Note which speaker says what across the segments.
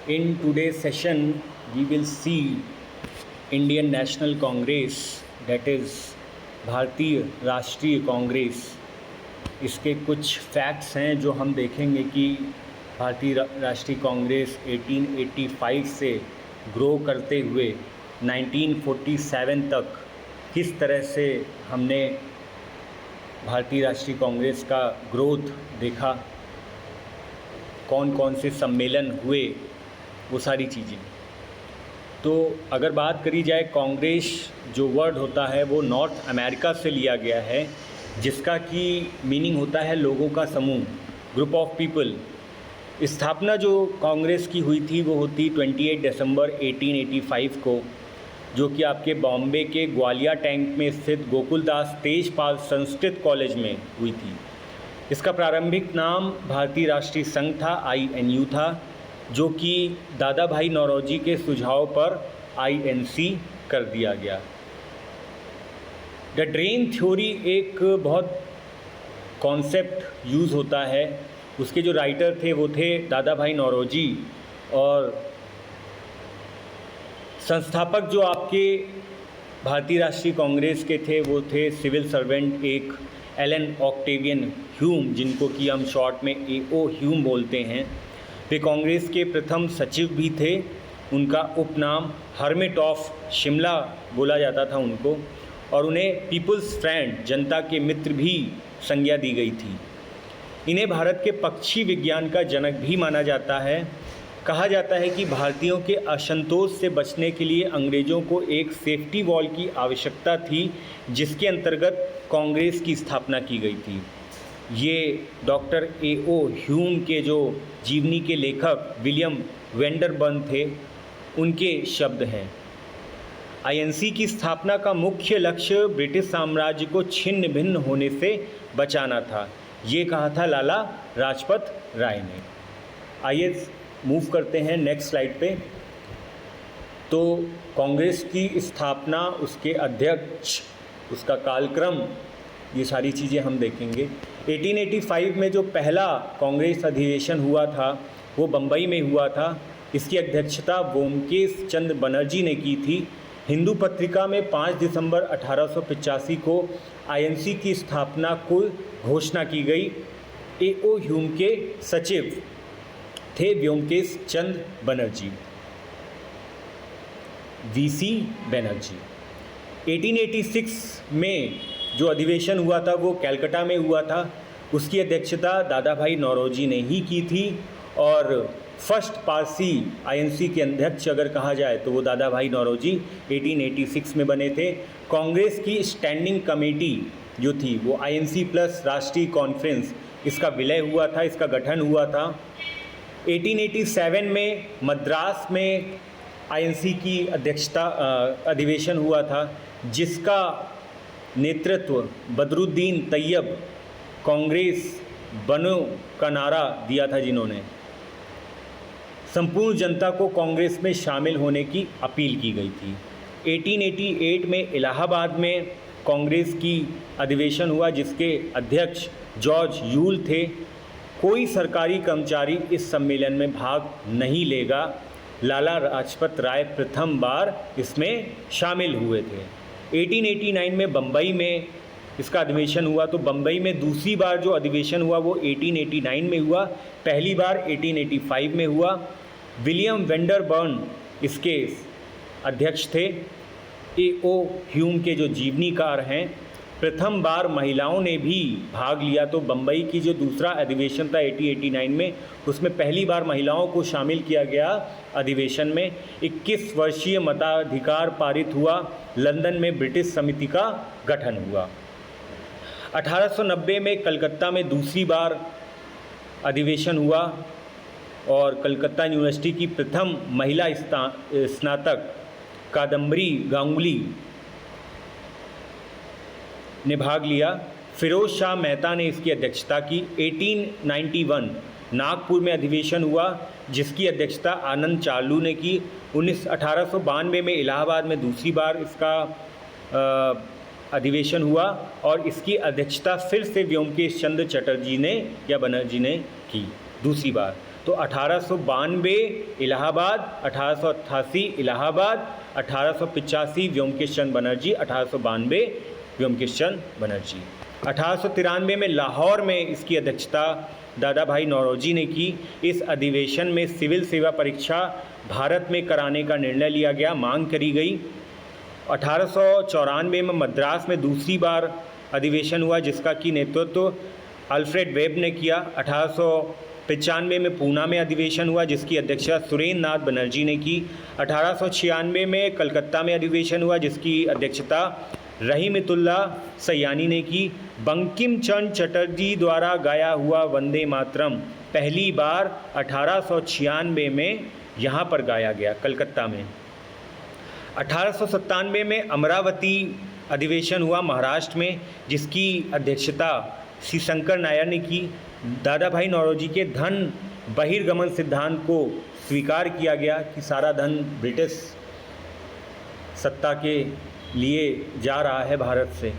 Speaker 1: In today's session, we will see Indian National Congress, that is भारतीय राष्ट्रीय कांग्रेस। इसके कुछ फैक्ट्स हैं जो हम देखेंगे कि भारतीय राष्ट्रीय कांग्रेस 1885 से ग्रो करते हुए 1947 तक किस तरह से हमने भारतीय राष्ट्रीय कांग्रेस का ग्रोथ देखा, कौन कौन से सम्मेलन हुए, वो सारी चीज़ें। तो अगर बात करी जाए, कांग्रेस जो वर्ड होता है वो नॉर्थ अमेरिका से लिया गया है, जिसका कि मीनिंग होता है लोगों का समूह, ग्रुप ऑफ पीपल। स्थापना जो कांग्रेस की हुई थी वो होती 28 दिसंबर 1885 को, जो कि आपके बॉम्बे के ग्वालिया टैंक में स्थित गोकुलदास तेजपाल संस्कृत कॉलेज में हुई थी। इसका प्रारंभिक नाम भारतीय राष्ट्रीय संघ था, INU था, जो कि दादा भाई नौरोजी के सुझाव पर INC कर दिया गया। द ड्रेन थ्योरी एक बहुत कॉन्सेप्ट यूज़ होता है। उसके जो राइटर थे वो थे दादा भाई नौरोजी, और संस्थापक जो आपके भारतीय राष्ट्रीय कांग्रेस के थे वो थे सिविल सर्वेंट एक एलन ऑक्टेवियन ह्यूम, जिनको कि हम शॉर्ट में AO ह्यूम बोलते हैं। वे कांग्रेस के प्रथम सचिव भी थे। उनका उपनाम हर्मिट ऑफ शिमला बोला जाता था उनको, और उन्हें पीपल्स फ्रेंड, जनता के मित्र भी संज्ञा दी गई थी। इन्हें भारत के पक्षी विज्ञान का जनक भी माना जाता है। कहा जाता है कि भारतीयों के असंतोष से बचने के लिए अंग्रेज़ों को एक सेफ्टी वॉल की आवश्यकता थी, जिसके अंतर्गत कांग्रेस की स्थापना की गई थी। ये डॉक्टर AO ह्यूम के जो जीवनी के लेखक विलियम वेंडरबर्न थे, उनके शब्द हैं। INC की स्थापना का मुख्य लक्ष्य ब्रिटिश साम्राज्य को छिन्न भिन्न होने से बचाना था, ये कहा था लाला लाजपत राय ने। आइए मूव करते हैं नेक्स्ट स्लाइड पे। तो कांग्रेस की स्थापना, उसके अध्यक्ष, उसका कालक्रम, ये सारी चीज़ें हम देखेंगे। 1885 में जो पहला कांग्रेस अधिवेशन हुआ था वो बम्बई में हुआ था। इसकी अध्यक्षता ब्योमकेश चंद्र बनर्जी ने की थी। हिंदू पत्रिका में 5 दिसंबर 1885 को INC की स्थापना को घोषणा की गई। AO ह्यूम के सचिव थे ब्योमकेश चंद्र बनर्जी, VC बनर्जी। 1886 में जो अधिवेशन हुआ था वो कलकत्ता में हुआ था। उसकी अध्यक्षता दादा भाई नौरोजी ने ही की थी, और फर्स्ट पारसी INC के अध्यक्ष अगर कहा जाए तो वो दादा भाई नौरोजी 1886 में बने थे। कांग्रेस की स्टैंडिंग कमेटी जो थी वो INC प्लस राष्ट्रीय कॉन्फ्रेंस, इसका विलय हुआ था, इसका गठन हुआ था। 1887 में मद्रास में INC की अध्यक्षता अधिवेशन हुआ था, जिसका नेतृत्व बदरुद्दीन तैयब, कांग्रेस बनो का नारा दिया था, जिन्होंने संपूर्ण जनता को कांग्रेस में शामिल होने की अपील की गई थी। 1888 में इलाहाबाद में कांग्रेस की अधिवेशन हुआ, जिसके अध्यक्ष जॉर्ज यूल थे। कोई सरकारी कर्मचारी इस सम्मेलन में भाग नहीं लेगा। लाला लाजपत राय प्रथम बार इसमें शामिल हुए थे। 1889 में बम्बई में इसका अधिवेशन हुआ। तो बम्बई में दूसरी बार जो अधिवेशन हुआ वो 1889 में हुआ, पहली बार 1885 में हुआ। विलियम वेंडरबर्न इसके अध्यक्ष थे। AO ह्यूम के जो जीवनीकार हैं, प्रथम बार महिलाओं ने भी भाग लिया। तो बम्बई की जो दूसरा अधिवेशन था 1889 में, उसमें पहली बार महिलाओं को शामिल किया गया अधिवेशन में। 21 वर्षीय मताधिकार पारित हुआ। लंदन में ब्रिटिश समिति का गठन हुआ। 1890 में कलकत्ता में दूसरी बार अधिवेशन हुआ, और कलकत्ता यूनिवर्सिटी की प्रथम महिला स्नातक कादम्बरी गांगुली ने भाग लिया। फिरोज शाह मेहता ने इसकी अध्यक्षता की। 1891 नागपुर में अधिवेशन हुआ, जिसकी अध्यक्षता आनंद चार्लू ने की। 1892 में इलाहाबाद में दूसरी बार इसका अधिवेशन हुआ, और इसकी अध्यक्षता फिर से व्योमकेश चंद्र चटर्जी ने या बनर्जी ने की दूसरी बार। तो 1892 इलाहाबाद, 1888 इलाहाबाद, 1885 व्योमकेश चंद्र बनर्जी, 1892 व्योमकेश चंद्र बनर्जी। 1893 में लाहौर में इसकी अध्यक्षता दादा भाई नौरोजी ने की। इस अधिवेशन में सिविल सेवा परीक्षा भारत में कराने का निर्णय लिया गया, मांग करी गई। 1894 में मद्रास में दूसरी बार अधिवेशन हुआ जिसका कि नेतृत्व अल्फ्रेड वेब ने किया। 1895 में पूना में अधिवेशन हुआ जिसकी अध्यक्षता सुरेंद्र नाथ बनर्जी ने की। 1896 में कलकत्ता में अधिवेशन हुआ जिसकी अध्यक्षता रहीमतुल्ला सयानी ने की। बंकिम चंद्र चटर्जी द्वारा गाया हुआ वंदे मातरम पहली बार 1896 में यहाँ पर गाया गया, कलकत्ता में। 1897 में अमरावती अधिवेशन हुआ महाराष्ट्र में जिसकी अध्यक्षता श्री शंकर नायर ने की। दादा भाई नौरोजी के धन बहिर्गमन सिद्धांत को स्वीकार किया गया कि सारा धन ब्रिटिश सत्ता के लिए जा रहा है भारत से।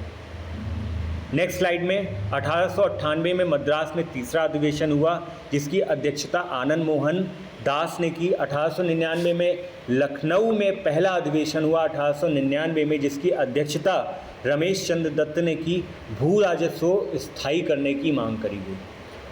Speaker 1: नेक्स्ट स्लाइड में 1898 में मद्रास में तीसरा अधिवेशन हुआ जिसकी अध्यक्षता आनंद मोहन दास ने की। 1899 में लखनऊ में पहला अधिवेशन हुआ 1899 में जिसकी अध्यक्षता रमेश चंद्र दत्त ने की। भू राजस्व स्थायी करने की मांग करी गई।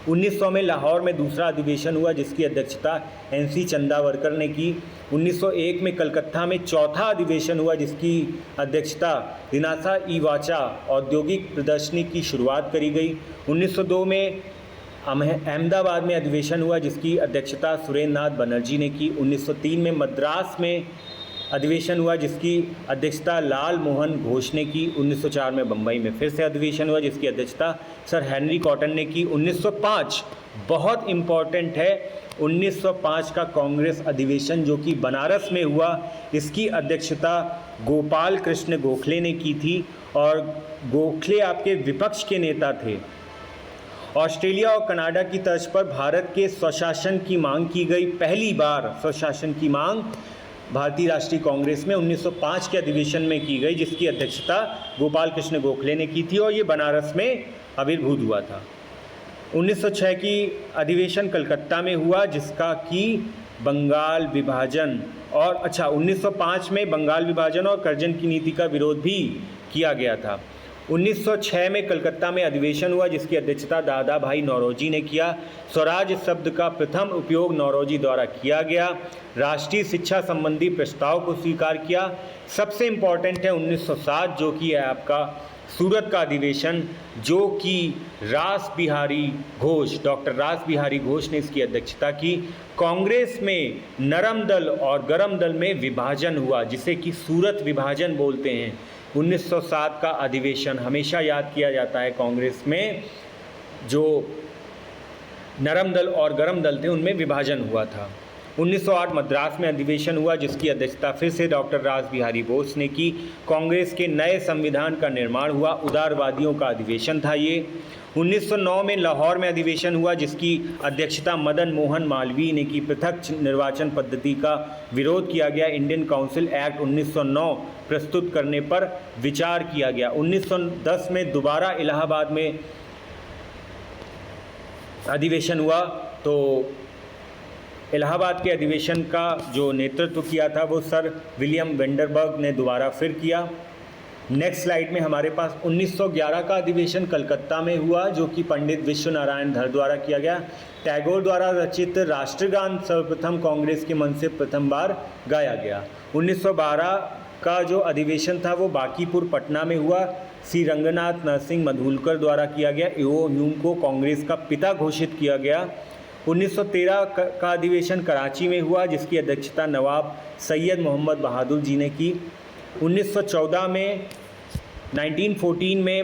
Speaker 1: 1900 में लाहौर में दूसरा अधिवेशन हुआ जिसकी अध्यक्षता NC चंदावरकर ने की। 1901 में कलकत्ता में चौथा अधिवेशन हुआ जिसकी अध्यक्षता दिनासा इवाचा औद्योगिक प्रदर्शनी की शुरुआत करी गई। 1902 में अहमदाबाद में अधिवेशन हुआ जिसकी अध्यक्षता सुरेंद्र नाथ बनर्जी ने की। 1903 में मद्रास में अधिवेशन हुआ जिसकी अध्यक्षता लाल मोहन घोष ने की। 1904 में बम्बई में फिर से अधिवेशन हुआ जिसकी अध्यक्षता सर हेनरी कॉटन ने की। 1905 बहुत इम्पॉर्टेंट है, 1905 का कांग्रेस अधिवेशन जो कि बनारस में हुआ, इसकी अध्यक्षता गोपाल कृष्ण गोखले ने की थी और गोखले आपके विपक्ष के नेता थे। ऑस्ट्रेलिया और कनाडा की तर्ज पर भारत के स्वशासन की मांग की गई। पहली बार स्वशासन की मांग भारतीय राष्ट्रीय कांग्रेस में 1905 के अधिवेशन में की गई जिसकी अध्यक्षता गोपाल कृष्ण गोखले ने की थी और ये बनारस में आविर्भूत हुआ था। 1906 की अधिवेशन कलकत्ता में हुआ जिसका कि बंगाल विभाजन और 1905 में बंगाल विभाजन और कर्जन की नीति का विरोध भी किया गया था। 1906 में कलकत्ता में अधिवेशन हुआ जिसकी अध्यक्षता दादा भाई नौरोजी ने किया। स्वराज शब्द का प्रथम उपयोग नौरोजी द्वारा किया गया। राष्ट्रीय शिक्षा संबंधी प्रस्ताव को स्वीकार किया। सबसे इम्पॉर्टेंट है 1907 जो कि है आपका सूरत का अधिवेशन जो कि रास बिहारी घोष, डॉक्टर रास बिहारी घोष ने इसकी अध्यक्षता की। कांग्रेस में नरम दल और गरम दल में विभाजन हुआ जिसे कि सूरत विभाजन बोलते हैं। 1907 का अधिवेशन हमेशा याद किया जाता है। कांग्रेस में जो नरम दल और गरम दल थे उनमें विभाजन हुआ था। 1908 मद्रास में अधिवेशन हुआ जिसकी अध्यक्षता फिर से डॉक्टर रास बिहारी बोस ने की। कांग्रेस के नए संविधान का निर्माण हुआ, उदारवादियों का अधिवेशन था ये। 1909 में लाहौर में अधिवेशन हुआ जिसकी अध्यक्षता मदन मोहन मालवीय ने की। पृथक निर्वाचन पद्धति का विरोध किया गया। इंडियन काउंसिल एक्ट 1909 प्रस्तुत करने पर विचार किया गया। 1910 में दोबारा इलाहाबाद में अधिवेशन हुआ तो इलाहाबाद के अधिवेशन का जो नेतृत्व किया था वो सर विलियम वेंडरबर्ग ने दोबारा फिर किया। नेक्स्ट स्लाइड में हमारे पास 1911 का अधिवेशन कलकत्ता में हुआ जो कि पंडित विश्व नारायण धर द्वारा किया गया। टैगोर द्वारा रचित राष्ट्रगान सर्वप्रथम कांग्रेस के मन से प्रथम बार गाया गया। 1912 का जो अधिवेशन था वो बांकीपुर पटना में हुआ। श्री रंगनाथ नरसिंह मधुलकर द्वारा किया गया। ए.ओ. ह्यूम को कांग्रेस का पिता घोषित किया गया। 1913 का अधिवेशन कराची में हुआ जिसकी अध्यक्षता नवाब सैयद मोहम्मद बहादुर जी ने की। 1914 में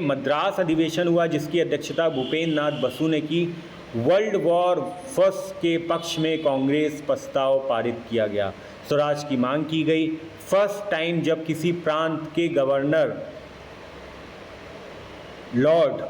Speaker 1: मद्रास अधिवेशन हुआ जिसकी अध्यक्षता भूपेंद्र नाथ बसु ने की। वर्ल्ड वॉर फर्स्ट के पक्ष में कांग्रेस प्रस्ताव पारित किया गया। स्वराज की मांग की गई। फर्स्ट टाइम जब किसी प्रांत के गवर्नर लॉर्ड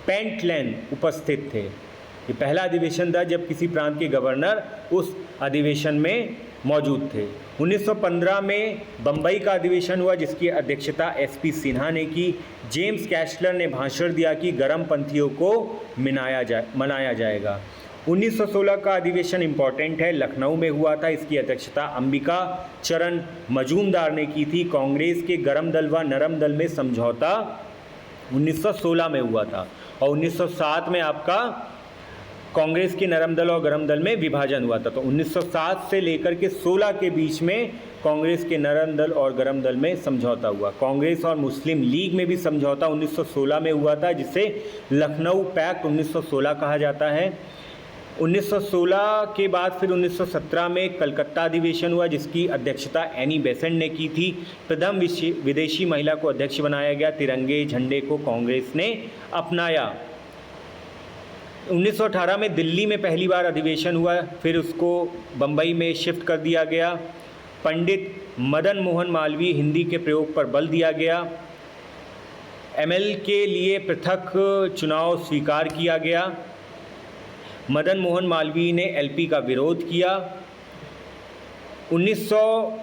Speaker 1: पेंटलैंड उपस्थित थे। ये पहला अधिवेशन था जब किसी प्रांत के गवर्नर उस अधिवेशन में मौजूद थे। 1915 में बम्बई का अधिवेशन हुआ जिसकी अध्यक्षता SP सिन्हा ने की। जेम्स कैस्लर ने भाषण दिया कि गरमपंथियों को मनाया जाएगा। 1916 का अधिवेशन इम्पॉर्टेंट है, लखनऊ में हुआ था। इसकी अध्यक्षता अंबिका चरण मजूमदार ने की थी। कांग्रेस के गरम दल व नरम दल में समझौता 1916 में हुआ था और 1907 में आपका कांग्रेस के नरम दल और गरम दल में विभाजन हुआ था। तो 1907 से लेकर के 16 के बीच में कांग्रेस के नरम दल और गरम दल में समझौता हुआ। कांग्रेस और मुस्लिम लीग में भी समझौता 1916 में हुआ था, जिसे लखनऊ पैक्ट 1916 कहा जाता है। 1916 के बाद फिर 1917 में कलकत्ता अधिवेशन हुआ, जिसकी अध्यक्षता एनी बेसेंट ने की थी। प्रथम विदेशी महिला को अध्यक्ष बनाया गया। तिरंगे झंडे को कांग्रेस ने अपनाया। 1918 में दिल्ली में पहली बार अधिवेशन हुआ, फिर उसको बम्बई में शिफ्ट कर दिया गया। पंडित मदन मोहन मालवीय हिंदी के प्रयोग पर बल दिया गया। एमएल के लिए पृथक चुनाव स्वीकार किया गया। मदन मोहन मालवीय ने एलपी का विरोध किया। 1900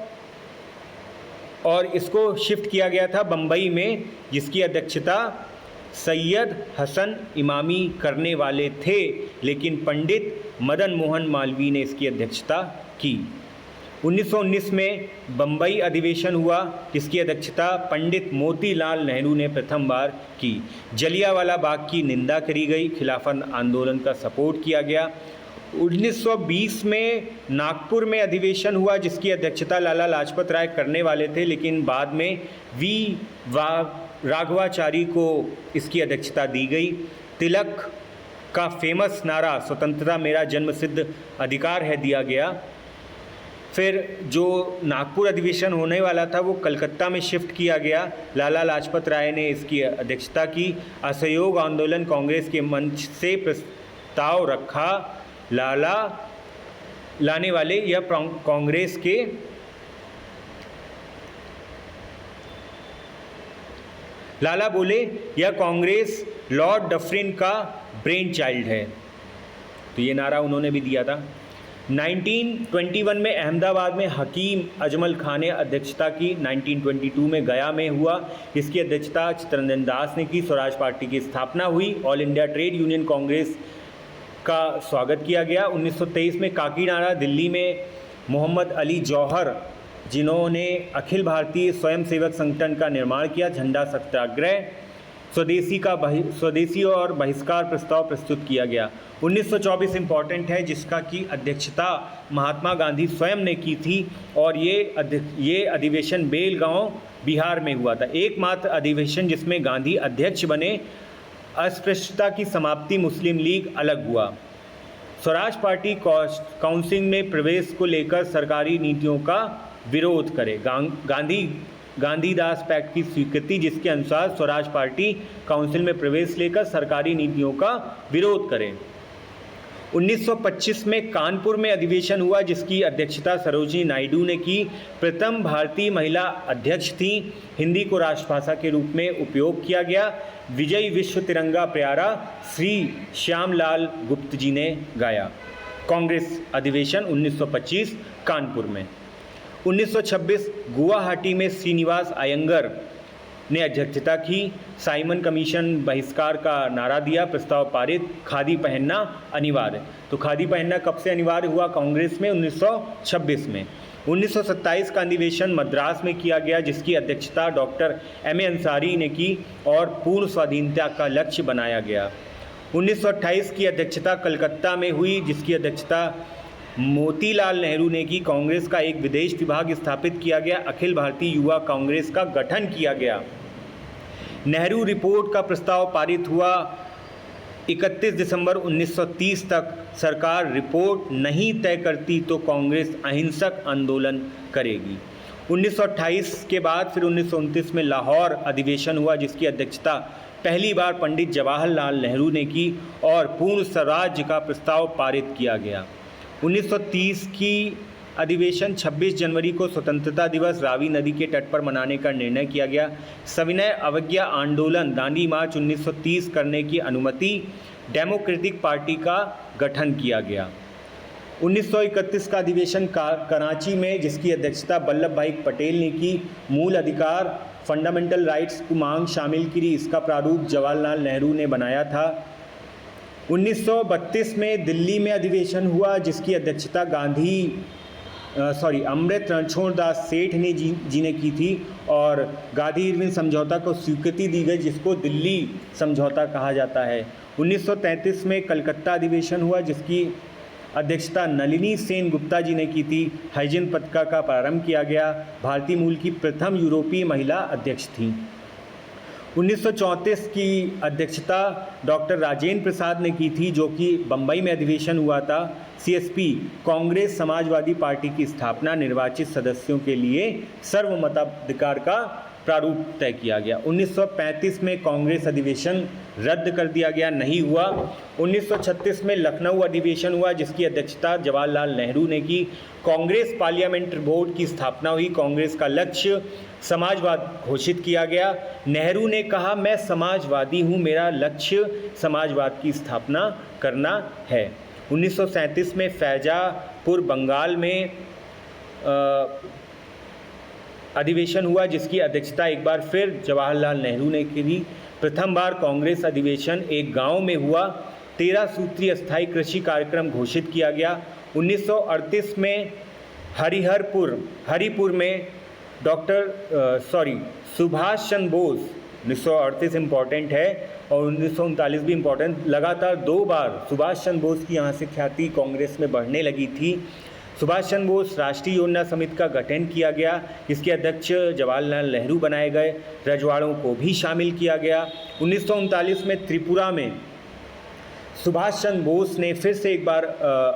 Speaker 1: और इसको शिफ्ट किया गया था बम्बई में, जिसकी अध्यक्षता सैयद हसन इमामी करने वाले थे, लेकिन पंडित मदन मोहन मालवीय ने इसकी अध्यक्षता की। 1919 में बम्बई अधिवेशन हुआ, जिसकी अध्यक्षता पंडित मोतीलाल नेहरू ने प्रथम बार की। जलियांवाला बाग की निंदा करी गई, खिलाफत आंदोलन का सपोर्ट किया गया। 1920 में नागपुर में अधिवेशन हुआ, जिसकी अध्यक्षता लाला लाजपत राय करने वाले थे, लेकिन बाद में वी राघवाचारी को इसकी अध्यक्षता दी गई। तिलक का फेमस नारा स्वतंत्रता मेरा जन्मसिद्ध अधिकार है दिया गया। फिर जो नागपुर अधिवेशन होने वाला था वो कलकत्ता में शिफ्ट किया गया। लाला लाजपत राय ने इसकी अध्यक्षता की। असहयोग आंदोलन कांग्रेस के मंच से प्रस्ताव रखा। लाला लाने वाले या कांग्रेस के लाला बोले यह कांग्रेस लॉर्ड डफरिन का ब्रेन चाइल्ड है, तो ये नारा उन्होंने भी दिया था। 1921 में अहमदाबाद में हकीम अजमल खान ने अध्यक्षता की। 1922 में गया में हुआ, इसकी अध्यक्षता चित्तरंजन दास ने की। स्वराज पार्टी की स्थापना हुई। All India trade union Congress का स्वागत किया गया। 1923 में काकीनाडा दिल्ली में मोहम्मद अली जौहर, जिन्होंने अखिल भारतीय स्वयंसेवक संगठन का निर्माण किया। झंडा सत्याग्रह, स्वदेशी और बहिष्कार प्रस्ताव प्रस्तुत किया गया। 1924 इम्पॉर्टेंट है, जिसका की अध्यक्षता महात्मा गांधी स्वयं ने की थी और ये अधिवेशन बेलगांव बिहार में हुआ था। एकमात्र अधिवेशन जिसमें गांधी अध्यक्ष बने। अस्पृश्यता की समाप्ति, मुस्लिम लीग अलग हुआ। स्वराज पार्टी काउंसिल में प्रवेश को लेकर सरकारी नीतियों का विरोध करे। गांधीदास पैक्ट की स्वीकृति, जिसके अनुसार स्वराज पार्टी काउंसिल में प्रवेश लेकर सरकारी नीतियों का विरोध करे। 1925 में कानपुर में अधिवेशन हुआ, जिसकी अध्यक्षता सरोजिनी नायडू ने की। प्रथम भारतीय महिला अध्यक्ष थी। हिंदी को राष्ट्रभाषा के रूप में उपयोग किया गया। विजय विश्व तिरंगा प्यारा श्री श्यामलाल गुप्त जी ने गाया। कांग्रेस अधिवेशन 1925 कानपुर में। 1926 गुवाहाटी में श्रीनिवास अयंगर ने अध्यक्षता की। साइमन कमीशन बहिष्कार का नारा दिया। प्रस्ताव पारित। खादी पहनना अनिवार्य। तो खादी पहनना कब से अनिवार्य हुआ कांग्रेस में? 1926 में। 1927 का अधिवेशन मद्रास में किया गया, जिसकी अध्यक्षता डॉक्टर एम.ए. अंसारी ने की और पूर्ण स्वाधीनता का लक्ष्य बनाया गया। 1928 की अध्यक्षता कलकत्ता में हुई, जिसकी अध्यक्षता मोतीलाल नेहरू ने की। कांग्रेस का एक विदेश विभाग स्थापित किया गया। अखिल भारतीय युवा कांग्रेस का गठन किया गया। नेहरू रिपोर्ट का प्रस्ताव पारित हुआ। 31 दिसंबर 1930 तक सरकार रिपोर्ट नहीं तय करती तो कांग्रेस अहिंसक आंदोलन करेगी। 1928 के बाद फिर 1929 में लाहौर अधिवेशन हुआ, जिसकी अध्यक्षता पहली बार पंडित जवाहरलाल नेहरू ने की और पूर्ण स्वराज्य का प्रस्ताव पारित किया गया। 1930 की अधिवेशन 26 जनवरी को स्वतंत्रता दिवस रावी नदी के तट पर मनाने का निर्णय किया गया। सविनय अवज्ञा आंदोलन दांडी मार्च 1930 करने की अनुमति। डेमोक्रेटिक पार्टी का गठन किया गया। 1931 का अधिवेशन कराची में, जिसकी अध्यक्षता वल्लभ भाई पटेल ने की। मूल अधिकार फंडामेंटल राइट्स को मांग शामिल की। इसका प्रारूप जवाहरलाल नेहरू ने बनाया था। 1932 में दिल्ली में अधिवेशन हुआ जिसकी अध्यक्षता अमृत रणछोड़ दास सेठ ने जी ने की थी और गांधी इरविन समझौता को स्वीकृति दी गई जिसको दिल्ली समझौता कहा जाता है। 1933 में कलकत्ता अधिवेशन हुआ जिसकी अध्यक्षता नलिनी सेन गुप्ता जी ने की थी। हाइजिन पत्रिका का प्रारंभ किया गया। भारतीय मूल की प्रथम यूरोपीय महिला अध्यक्ष थी। 1934 की अध्यक्षता डॉक्टर राजेंद्र प्रसाद ने की थी जो कि बम्बई में अधिवेशन हुआ था। सीएसपी कांग्रेस समाजवादी पार्टी की स्थापना निर्वाचित सदस्यों के लिए सर्वमताधिकार का प्रारूप तय किया गया। 1935 में कांग्रेस अधिवेशन रद्द कर दिया गया, नहीं हुआ। 1936 में लखनऊ अधिवेशन हुआ जिसकी अध्यक्षता जवाहरलाल नेहरू ने की। कांग्रेस पार्लियामेंट्री बोर्ड की स्थापना हुई। कांग्रेस का लक्ष्य समाजवाद घोषित किया गया। नेहरू ने कहा, मैं समाजवादी हूँ, मेरा लक्ष्य समाजवाद की स्थापना करना है। 1937 में फैजापुर बंगाल में अधिवेशन हुआ जिसकी अध्यक्षता एक बार फिर जवाहरलाल नेहरू ने की। प्रथम बार कांग्रेस अधिवेशन एक गांव में हुआ। 13 सूत्रीय अस्थायी कृषि कार्यक्रम घोषित किया गया। 1938 में हरिपुर में सुभाष चंद्र बोस, 1938 इम्पॉर्टेंट है और 1939 भी इम्पॉर्टेंट, लगातार 2 बार सुभाष चंद्र बोस की यहाँ से ख्याति कांग्रेस में बढ़ने लगी थी। सुभाष चंद्र बोस राष्ट्रीय योजना समिति का गठन किया गया इसके अध्यक्ष जवाहरलाल नेहरू बनाए गए। रजवाड़ों को भी शामिल किया गया। 1939 में त्रिपुरा में सुभाष चंद्र बोस ने फिर से एक बार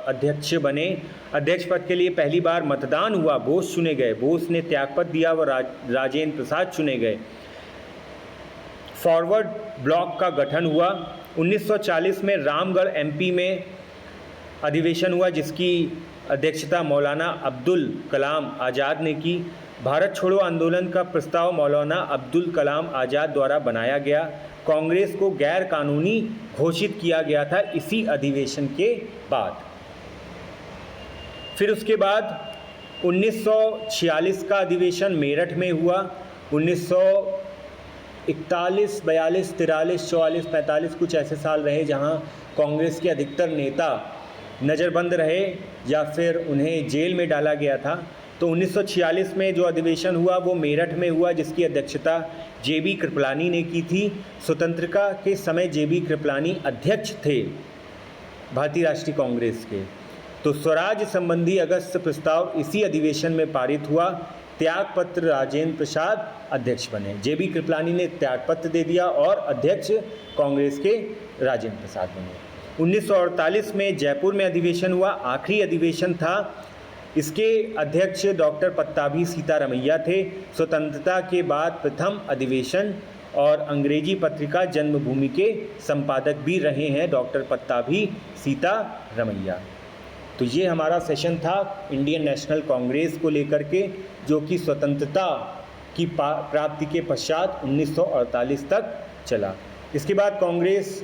Speaker 1: अध्यक्ष बने। अध्यक्ष पद के लिए पहली बार मतदान हुआ, बोस चुने गए। बोस ने त्यागपत्र दिया व राजेंद्र प्रसाद चुने गए। फॉरवर्ड ब्लॉक का गठन हुआ। 1940 में रामगढ़ एमपी में अधिवेशन हुआ जिसकी अध्यक्षता मौलाना अब्दुल कलाम आज़ाद ने की। भारत छोड़ो आंदोलन का प्रस्ताव मौलाना अब्दुल कलाम आज़ाद द्वारा बनाया गया। कांग्रेस को गैर कानूनी घोषित किया गया था इसी अधिवेशन के बाद। फिर उसके बाद 1946 का अधिवेशन मेरठ में हुआ। 1941, 42, 43, 44, 45 कुछ ऐसे साल रहे जहां कांग्रेस के अधिकतर नेता नज़रबंद रहे या फिर उन्हें जेल में डाला गया था। तो 1946 में जो अधिवेशन हुआ वो मेरठ में हुआ जिसकी अध्यक्षता जेबी कृपलानी ने की थी। स्वतंत्रता के समय जेबी कृपलानी अध्यक्ष थे भारतीय राष्ट्रीय कांग्रेस के। तो स्वराज संबंधी अगस्त प्रस्ताव इसी अधिवेशन में पारित हुआ। त्यागपत्र राजेंद्र प्रसाद अध्यक्ष बने। जेबी कृपलानी ने त्यागपत्र दे दिया और अध्यक्ष कांग्रेस के राजेंद्र प्रसाद बने। 1948 में जयपुर में अधिवेशन हुआ, आखिरी अधिवेशन था। इसके अध्यक्ष डॉक्टर पत्ताभी सीतारमैया थे। स्वतंत्रता के बाद प्रथम अधिवेशन और अंग्रेजी पत्रिका जन्मभूमि के संपादक भी रहे हैं डॉक्टर पत्ताभी सीतारमैया। तो ये हमारा सेशन था इंडियन नेशनल कांग्रेस को लेकर के, जो कि स्वतंत्रता की प्राप्ति के पश्चात 1948 तक चला। इसके बाद कांग्रेस